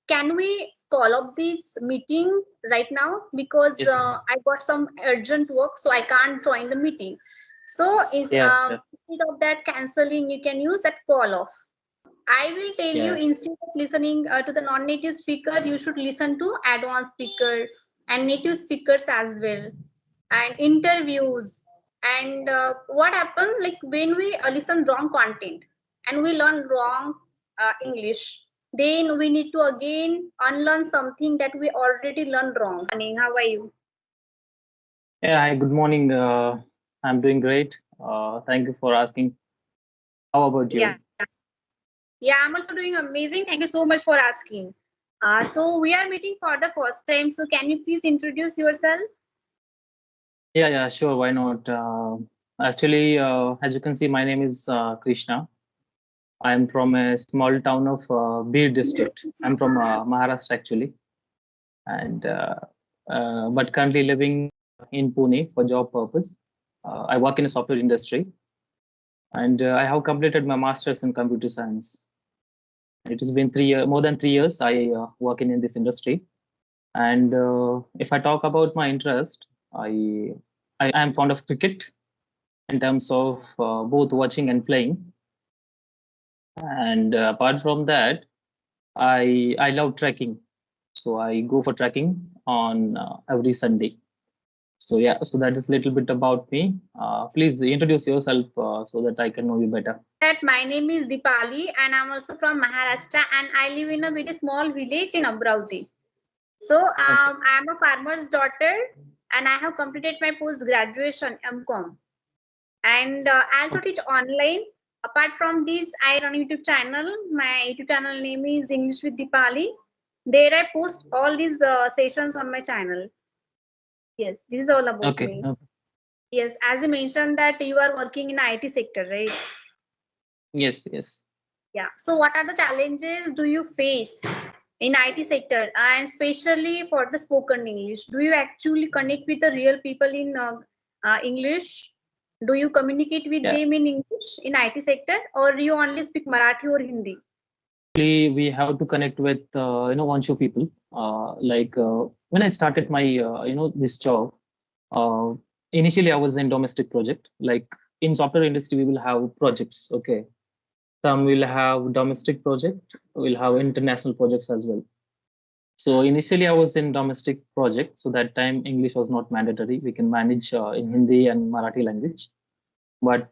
can we call up this meeting right now? Because Yes. I got some urgent work, so I can't join the meeting. So Yeah. Yeah. instead of that canceling, you can use that call off. I will tell you, Yeah. instead of listening to the non-native speaker, you should listen to advanced speaker and native speakers as well, and interviews. And what happened, like when we listen wrong content and we learn wrong English, then we need to again unlearn something that we already learned wrong. Morning, how are you? Yeah. Hi. Good morning. I'm doing great. Thank you for asking. How about Yeah, you? yeah, I'm also doing amazing. Thank you so much for asking. So we are meeting for the first time. So can you please introduce yourself? Yeah. Yeah. Sure. Why not? Actually, as you can see, my name is Krishna. I'm from a small town of Bir district. I'm from Maharashtra actually, and but currently living in Pune for job purpose. I work in a software industry, and I have completed my master's in computer science. It has been more than 3 years. I work in this industry, and if I talk about my interest, I am fond of cricket in terms of both watching and playing. And apart from that, I love trekking, so I go for trekking on every Sunday. So yeah, so that is a little bit about me. Please introduce yourself so that I can know you better. That my name is Dipali and I'm also from Maharashtra and I live in a very small village in Amravati. So Okay. I am a farmer's daughter and I have completed my post graduation MCom, and I also Okay. teach online. Apart from this, I run YouTube channel. My YouTube channel name is English with Dipali. There I post all these sessions on my channel. Yes, this is all about Okay. me. Okay. Yes, as you mentioned that you are working in IT sector, right? Yes. Yes. Yeah. So what are the challenges do you face in IT sector and especially for the spoken English? Do you actually connect with the real people in English? Do you communicate with Yeah. them in English in IT sector or you only speak Marathi or Hindi? Actually, we have to connect with onshore people. Like when I started my this job, uh, initially I was in domestic project. Like in software industry, we will have projects. Okay, some will have domestic project. We'll have international projects as well. So initially I was in domestic project. So that time English was not mandatory. We can manage in Hindi and Marathi language. But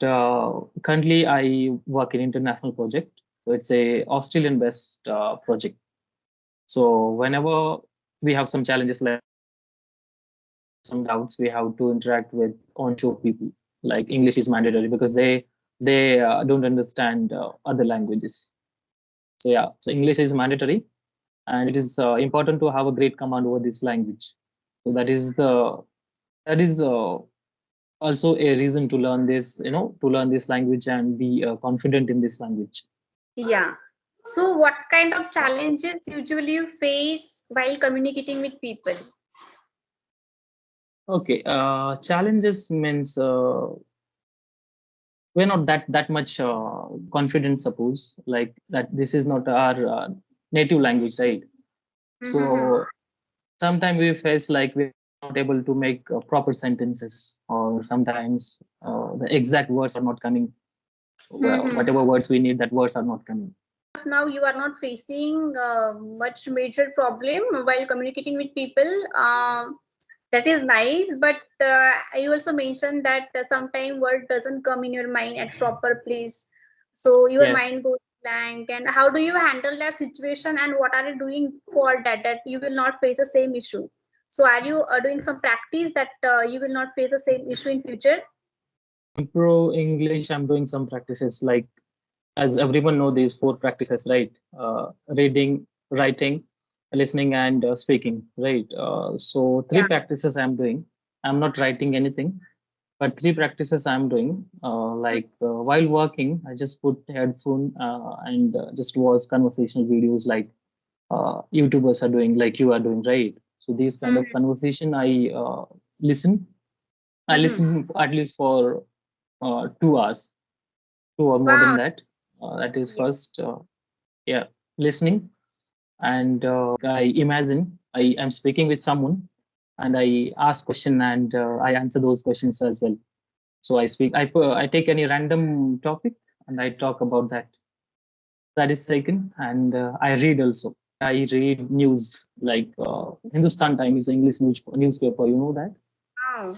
currently I work in international project. So it's a Australian based project. So whenever we have some challenges like some doubts, we have to interact with onshore people. Like English is mandatory because they don't understand other languages. So yeah, so English is mandatory, and it is important to have a great command over this language. So that is also a reason to learn this, to learn this language and be confident in this language. Yeah. So what kind of challenges usually you face while communicating with people? Okay, challenges means we're not that much confident. Suppose like that, this is not our native language, right? Mm-hmm. So sometimes we face like we're not able to make proper sentences, or sometimes the exact words are not coming. Well, Mm-hmm. whatever words we need, that words are not coming. Now you are not facing much major problem while communicating with people. That is nice, but you also mentioned that sometime word doesn't come in your mind at proper place, so your Yeah. mind goes blank. And how do you handle that situation and what are you doing for that you will not face the same issue? So are you doing some practice that you will not face the same issue in future? Improve English, I'm doing some practices like, as everyone know, these four practices, right? Reading, writing, listening, and speaking, right? So three Yeah. practices I'm doing. I'm not writing anything, but three practices I'm doing. Like while working, I just put headphone and just watch conversational videos like YouTubers are doing, like you are doing, right? So these kind of conversation, I listen. I Mm-hmm. listen at least for 2 hours, two or more than Wow. that. That is Yeah. first, yeah, listening. and I imagine I am speaking with someone, and I ask question, and I answer those questions as well. So I speak. I take any random topic and I talk about that. That is second, and I read also. I read news like Hindustan Times, English newspaper. You know that? Wow,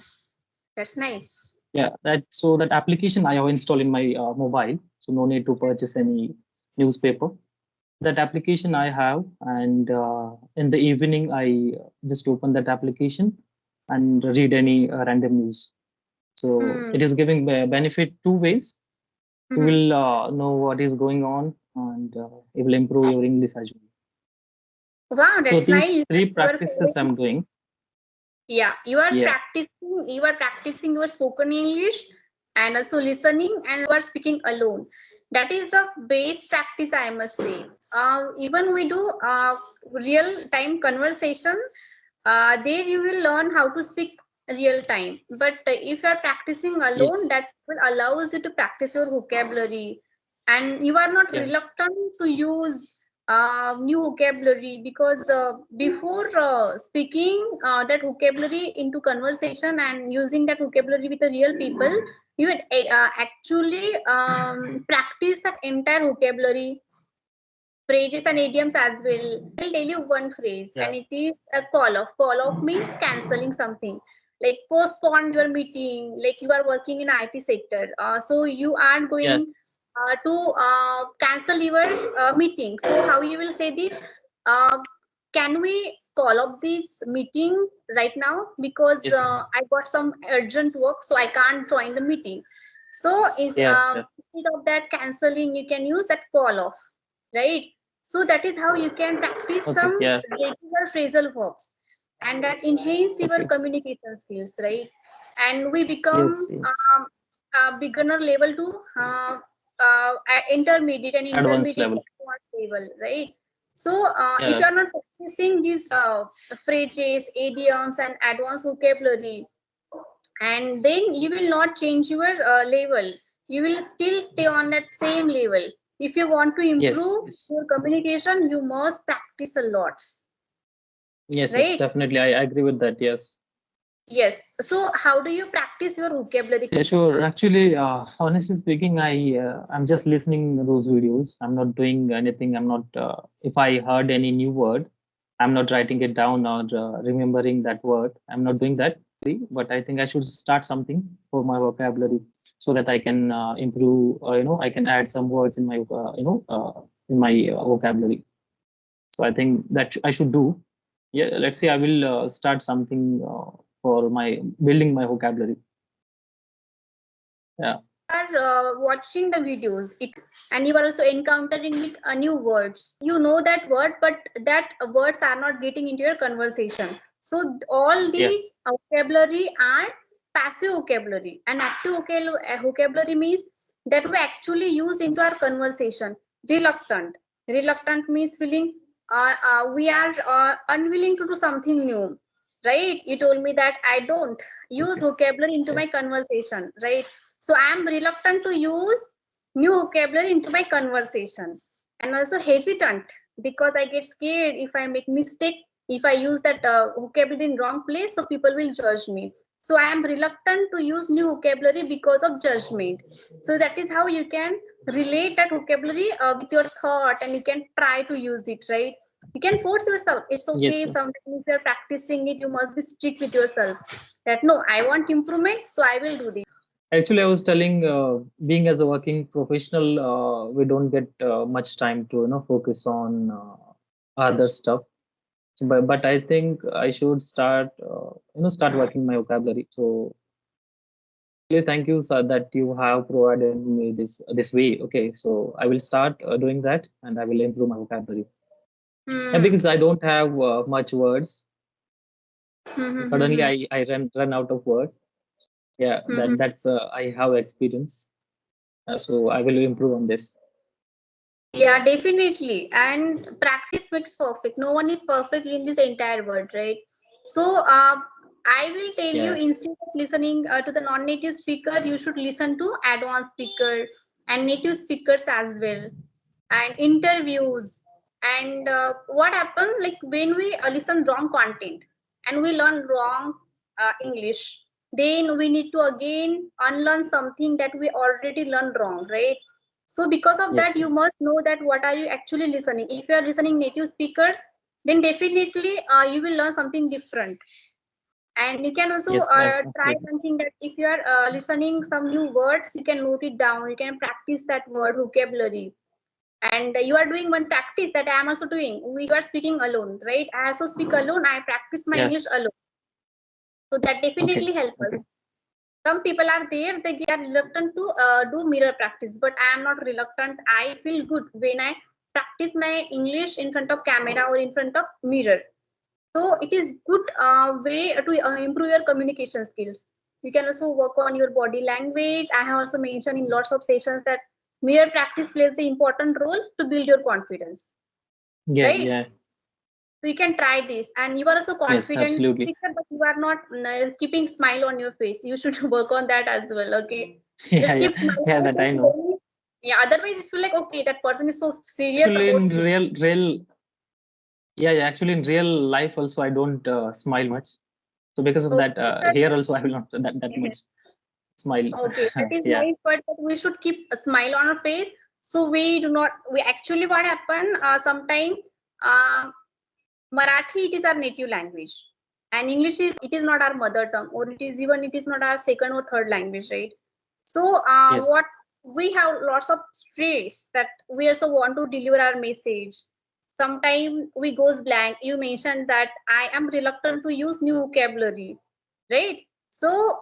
that's nice. Yeah, that application I have installed in my mobile, so no need to purchase any newspaper. That application I have, and in the evening I just open that application and read any random news. So Hmm. it is giving benefit two ways. You Mhm. will know what is going on, and it will improve your English as well. Wow, So that's these nice. three You are practices following. I'm doing. Yeah, you are Yeah, practicing. You are practicing your spoken English and also listening, and you are speaking alone. That is the best practice, I must say. Even we do real time conversation. There you will learn how to speak real time. But if you are practicing alone, yes, that will allows you to practice your vocabulary, and you are not yeah, reluctant to use new vocabulary, because before speaking that vocabulary into conversation and using that vocabulary with the real people, you would actually practice that entire vocabulary, phrases and idioms as well. I'll tell you one phrase, yeah, and it is a call off. Call off means canceling something, like postpone your meeting, like you are working in IT sector. So you are yeah, going to cancel your meeting. So how you will say this? Uh, can we call off this meeting right now, because yes, I got some urgent work, so I can't join the meeting. So is yeah, yeah. instead of that canceling, you can use that call off, right? So that is how you can practice Okay, some yeah, regular phrasal verbs, and that enhance your okay, communication skills, right? And we become yes, yes. a beginner level to intermediate, and Advanced intermediate to level. advanced level, right? So if Yeah, you are not practicing these phrases, idioms, and advanced vocabulary, and then you will not change your level. You will still stay on that same level. If you want to yes, improve yes, your communication, you must practice a lot, yes, yes. right? Definitely, I agree with that. Yes. Yes. So how do you practice your vocabulary? Yeah, sure. Actually, honestly speaking, I'm just listening those videos. I'm not doing anything. I'm not. If I heard any new word, I'm not writing it down or remembering that word. I'm not doing that. But I think I should start something for my vocabulary so that I can improve. I can add some words in my in my vocabulary. So I think that I should do. Yeah. Let's say I will start something for my building my vocabulary. Yeah. Are watching the videos, and you are also encountering with new words. You know that word, but that words are not getting into your conversation. So all Yeah. these vocabulary are passive vocabulary, and active vocabulary means that we actually use into our conversation. Reluctant. Reluctant means feeling we are unwilling to do something new, right? You told me that I don't use Okay. vocabulary into Yeah. my conversation, right? So I am reluctant to use new vocabulary into my conversation, and also hesitant because I get scared if I make mistake, if I use that vocabulary in wrong place, so people will judge me. So I am reluctant to use new vocabulary because of judgment. So that is how you can relate that vocabulary with your thought, and you can try to use it, right? You can force yourself. It's okay Yes, if yes. sometimes you're practicing it, you must be strict with yourself that no, I want improvement, so I will do this. Actually, I was telling, being as a working professional, we don't get much time to focus on other stuff. So, but I think I should start start working my vocabulary. So really, thank you, sir, that you have provided me this way. Okay, so I will start doing that, and I will improve my vocabulary. And Hmm. because I don't have much words, Hmm, so hmm, hmm, suddenly hmm. I run out of words. Yeah, Hmm, hmm. that's I have experience. So I will improve on this. Yeah, definitely. And practice makes perfect. No one is perfect in this entire world, right? So, I will tell you, Yeah. instead of listening to the non-native speaker, you should listen to advanced speaker and native speakers as well, and interviews And what happened, like when we listen wrong content and we learn wrong English, then we need to again unlearn something that we already learned wrong, right? So because of Yes, that, you yes, must know that what are you actually listening. If you are listening native speakers, then definitely you will learn something different. And you can also yes, try absolutely. something that if you are listening some new words, you can note it down, you can practice that word vocabulary. And you are doing one practice that I am also doing. We are speaking alone, right? I also speak alone, I practice my Yeah. English alone. So that Okay. definitely helps us. Okay. Some people are there, they are reluctant to do mirror practice, but I am not reluctant. I feel good when I practice my English in front of camera or in front of mirror. So it is good way to improve your communication skills. You can also work on your body language. I have also mentioned in lots of sessions that mirror practice plays the important role to build your confidence, Yeah. right? Yeah. So you can try this, and you are also Yes, confident absolutely. speaker, but you are not keeping smile on your face. You should work on that as well. Okay, Yeah. just Yeah. keep smiling Yeah. on That your I face. know. Yeah, otherwise it feel like okay, that person is so serious Actually, about in me. real, yeah, yeah. Actually, in real life, also, I don't smile much. So because of that, Okay. here also, I will not that much smile. Okay, that is Yeah. nice, but we should keep a smile on our face. So we do not, we actually what happen, sometime uh, Marathi, it is our native language. And English is, it is not our mother tongue, or it is even, it is not our second or third language, right? So Yes. what we have lots of stress that we also want to deliver our message. Sometimes we goes blank. You mentioned that I am reluctant to use new vocabulary, right? So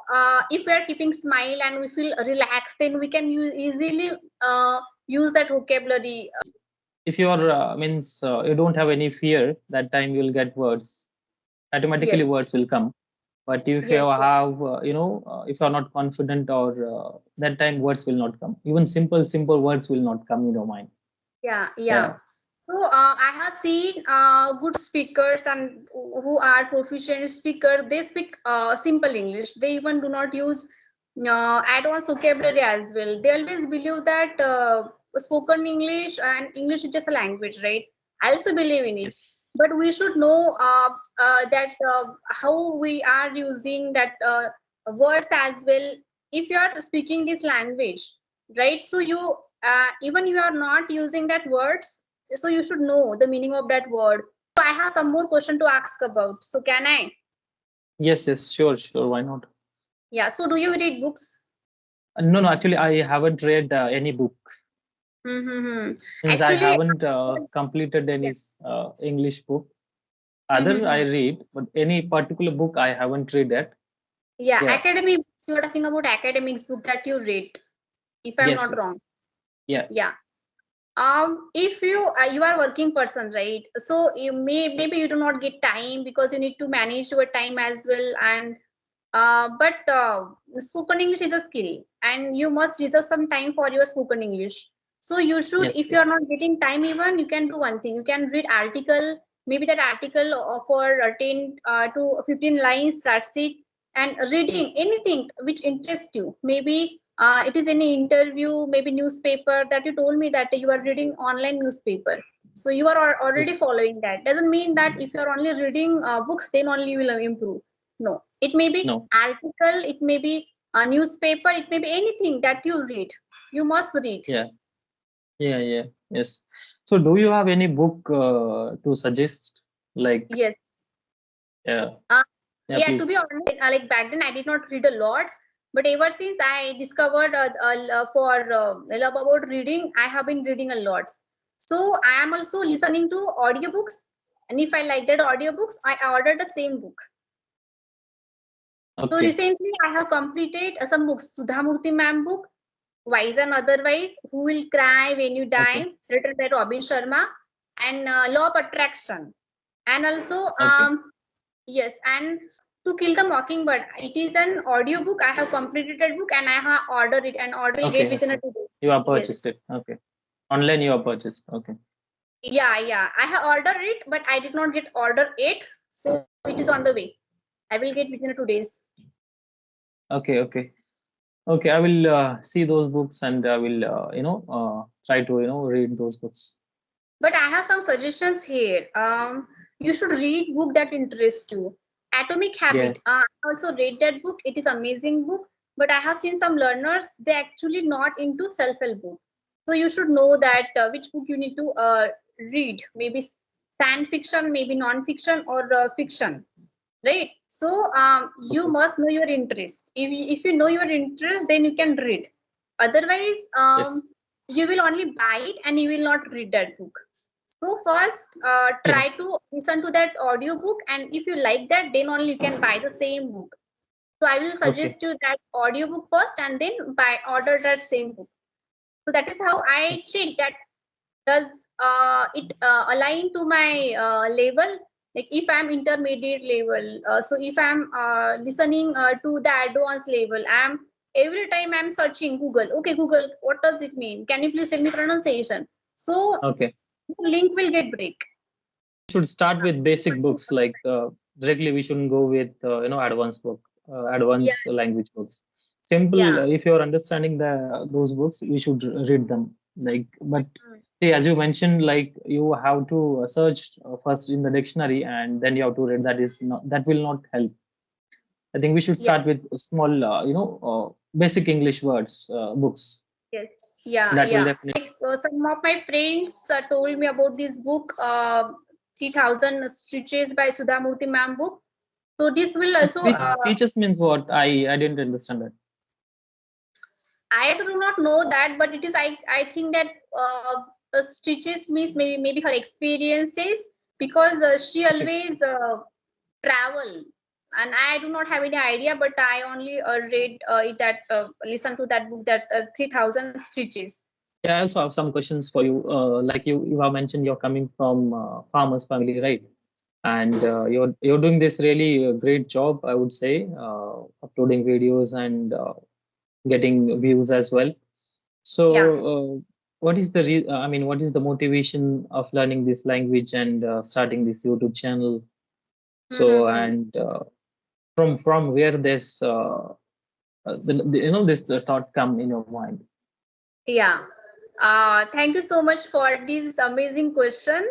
if we are keeping smile and we feel relaxed, then we can easily use that vocabulary. If you are means you don't have any fear, that time you will get words. Automatically, Yes, words will come. But if you yes, yes. have, if you are not confident, or that time words will not come. Even simple words will not come in your mind. Yeah, yeah. Yeah. So I have seen good speakers and who are proficient speakers. They speak simple English. They even do not use advanced vocabulary as well. They always believe that spoken English and English is just a language, right? I also believe in it. Yes. But we should know that how we are using that words as well. If you are speaking this language, right? So you even you are not using that words, so you should know the meaning of that word. So I have some more question to ask about, so can I? Yes. Yes. Sure. Sure. Why not? Yeah, so do you read books? No. No. Actually, I haven't read any book. Mm-hmm. Since I Actually, haven't completed any yeah. English book. Other I Mm-hmm. read, but any particular book I haven't read yet. Yeah, Yeah. academic books, you are talking about academics book that you read, if I'm Yes. not wrong. Yes. Yeah. Yeah. If you are working person, right? So maybe you do not get time because you need to manage your time as well. And but spoken English is a skill, and you must reserve some time for your spoken English. So you should, Yes. if you are not Yes. getting time, even you can do one thing. You can read article, maybe that article for 10 to 15 lines. That's it. And reading anything which interests you. Maybe it is any interview, maybe newspaper that you told me that you are reading online newspaper. So you are already Yes. following that. Doesn't mean that if you are only reading books, then only you will improve. No, it may be No. article, it may be a newspaper, it may be anything that you read. You must read. Yeah. Yeah. Yeah. Yes. So, do you have any book to suggest? Like, Yes. yeah. Uh, Yeah. yeah, to Please. be honest, like back then I did not read a lot, but ever since I discovered for love about reading, I have been reading a lot. So I am also listening to audiobooks, and if I like that audiobooks, I ordered the same book. So Okay. recently I have completed some books. Sudha Murthy ma'am book, Wise and Otherwise, Who Will Cry When You Okay. Die, written by Robin Sharma, and Law of Attraction. And also, Okay. yes, and To Kill the Mockingbird. It is an audiobook. I have completed that book and I have ordered it, and order will get Okay. within a Okay. 2 days. You have Yes. purchased it. Okay. Online, you have purchased. Okay. Yeah, yeah. I have ordered it, but I did not get order it. So it is on the way. I will get within a 2 days. Okay. Okay. Okay. I will see those books, and I will, try to, read those books. But I have some suggestions here. You should read book that interest you. Atomic Yeah. Habit. I also read that book. It is amazing book. But I have seen some learners, they actually not into self-help book. So you should know that which book you need to read. Maybe science fiction, maybe non-fiction, or fiction. Right. So you Okay. must know your interest. If you know your interest, then you can read. Otherwise, Yes. you will only buy it and you will not read that book. So first, Yeah. try to listen to that audio book, and if you like that, then only you can buy the same book. So I will Okay. suggest you that audio book first, and then buy order that same book. So that is how I check that does it align to my level. Like if I'm intermediate level, so if I'm listening to the advanced level, I'm every time I'm searching Google. Okay, Google, what does it mean? Can you please tell me pronunciation? So Okay. link will get break. Should start with basic books, like directly we shouldn't go with advanced book, Yeah, advanced language books. Simple, yeah. if you're understanding those books, we should read them. Like, but Mm. see, as you mentioned, like you have to search first in the dictionary, and then you have to read. That is not, that will not help. I think we should Yeah, start with small, basic English words, books. yes, yeah, That will yeah. definitely. Like some of my friends told me about this book, 3000 Stitches by Sudha Murthy ma'am book. So this will also Teachers means what? I didn't understand that. I also do not know that, but it is I think that Stitches means maybe her experiences, because she Okay. always travel, and I do not have any idea, but I only read it that listen to that book, that 3000 Stitches. Yeah, I also have some questions for you. Like you have mentioned, you're coming from farmers family, right? And you're doing this really great job, I would say, uploading videos and getting views as well. So, Yeah. what is the I mean, what is the motivation of learning this language and starting this YouTube channel? So, Mm-hmm. and from where this this thought come in your mind? Yeah. Thank you so much for this amazing question.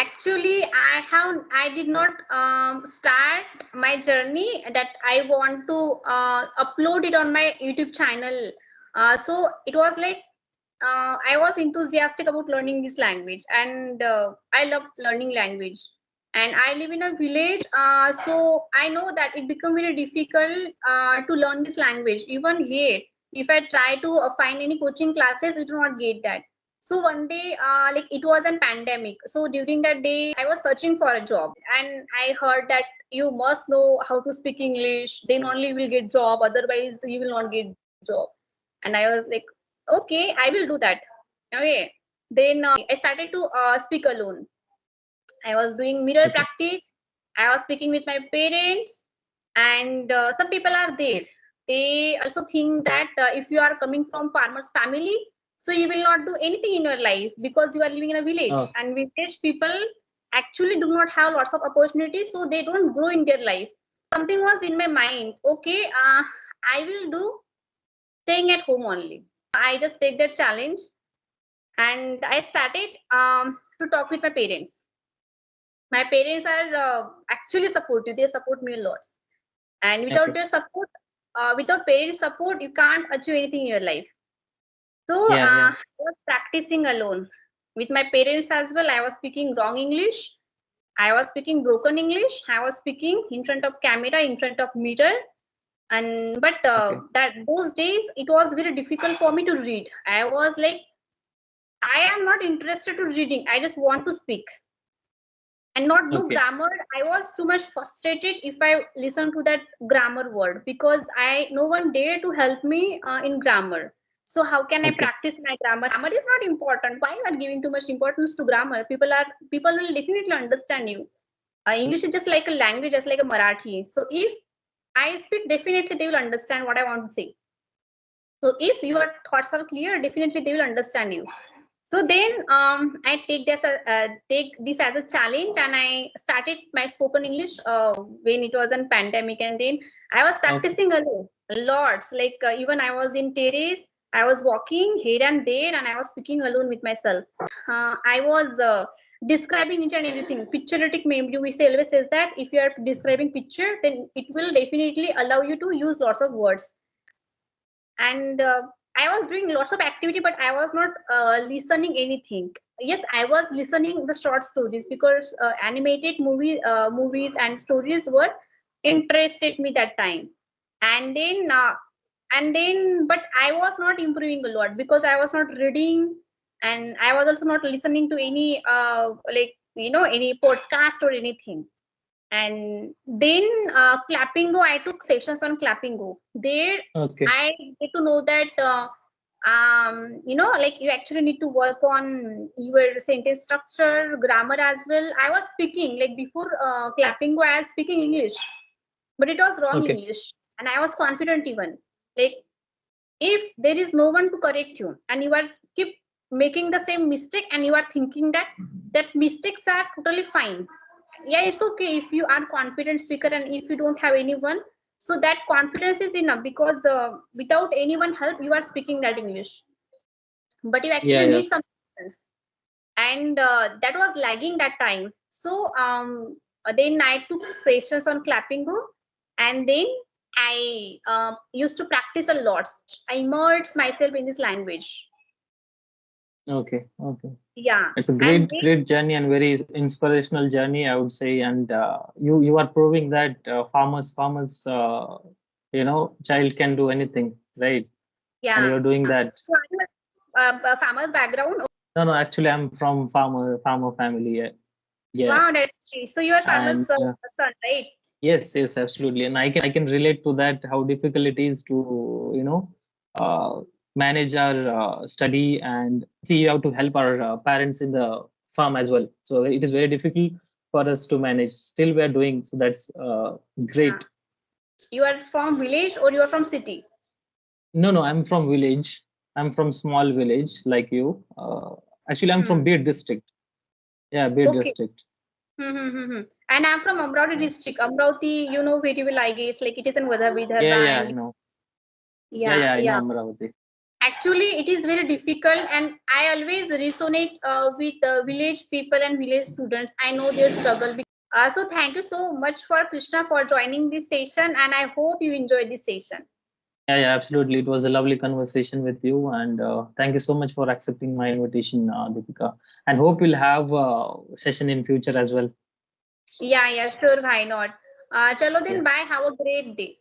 Actually, I did not start my journey that I want to upload it on my YouTube channel. So it was like I was enthusiastic about learning this language, and I love learning language. And I live in a village, so I know that it become very difficult to learn this language. Even here, if I try to find any coaching classes, we do not get that. So one day, like it was a pandemic. So during that day, I was searching for a job, and I heard that you must know how to speak English. Then only you will get job. Otherwise, you will not get job. And I was like, okay, I will do that. Okay. Then I started to speak alone. I was doing mirror Okay. practice. I was speaking with my parents, and some people are there. They also think that if you are coming from farmers' family, so you will not do anything in your life because you are living in a village, Oh, and village people actually do not have lots of opportunities, so they don't grow in their life. Something was in my mind. Okay, I will do staying at home only. I just take that challenge, and I started to talk with my parents. My parents are actually supportive. They support me a lot. And without okay. their support, without parents' support, you can't achieve anything in your life. So Yeah, yeah. I was practicing alone with my parents as well. I was speaking wrong English. I was speaking broken English. I was speaking in front of camera, in front of mirror, and but Okay. that those days it was very difficult for me to read. I was like, I am not interested to reading. I just want to speak and not do Okay. grammar. I was too much frustrated if I listen to that grammar word, because I no one dare to help me in grammar. So how can I Okay. practice my grammar? Grammar is not important. Why you are giving too much importance to grammar? People will definitely understand you. English is just like a language, just like a Marathi. So if I speak, definitely they will understand what I want to say. So if your thoughts are clear, definitely they will understand you. So then I take this as a challenge, and I started my spoken English when it was a pandemic, and then I was Okay. practicing a lot, lots. Like even I was in terrace. I was walking here and there, and I was speaking alone with myself. I was describing each and everything. Picturetic memory, we say, always says that if you are describing picture, then it will definitely allow you to use lots of words. And I was doing lots of activity, but I was not listening anything. Yes, I was listening the short stories because animated movies and stories were interested me that time. And then but I was not improving a lot because I was not reading, and I was also not listening to any like any podcast or anything. And then clappingo, I took sessions on clappingo. There Okay. I get to know that like you actually need to work on your sentence structure, grammar as well. I was speaking like before clappingo, I was speaking English, but it was wrong Okay. English, and I was confident even. Like, if there is no one to correct you and you are keep making the same mistake and you are thinking that mistakes are totally fine, yeah, it's okay if you are confident speaker and if you don't have anyone, so that confidence is enough because without anyone help you are speaking that English, but you Yeah, actually yeah. need some confidence. And that was lagging that time. So then I took sessions on clapping room, and then I used to practice a lot. I immersed myself in this language. Okay. Okay. Yeah. It's a And great, then, great journey and very inspirational journey, I would say. And you are proving that child can do anything, right? And yeah, you're doing that. so I'm a farmer's background. No, no. Actually, I'm from farmer family. Yeah, yeah. Wow, that's nice. So you're farmer's And son, right? yes, yes, absolutely. And I can relate to that. How difficult it is to manage our study, and see how to help our parents in the farm as well. So it is very difficult for us to manage. Still, we are doing so. That's Yeah. great. You are from village or you are from city? No, no, I'm from village. I'm from small village like you. Actually, I'm from Hmm. Beed district. Yeah, Beed Okay. district. And I'm from Amravati district. Amravati, you know very well, I guess. Like it is in Yeah, Vidarbha, yeah, I and know. Yeah, yeah, yeah, I know yeah. Amravati. Actually, it is very difficult, and I always resonate with village people and village students. I know their struggle. So thank you so much for Krishna for joining this session, and I hope you enjoyed this session. Yeah, yeah, absolutely. It was a lovely conversation with you, and thank you so much for accepting my invitation, Deepika. And hope we'll have session in future as well. Yeah, yeah, sure, why not? Chalo Yeah, then, bye. Have a great day.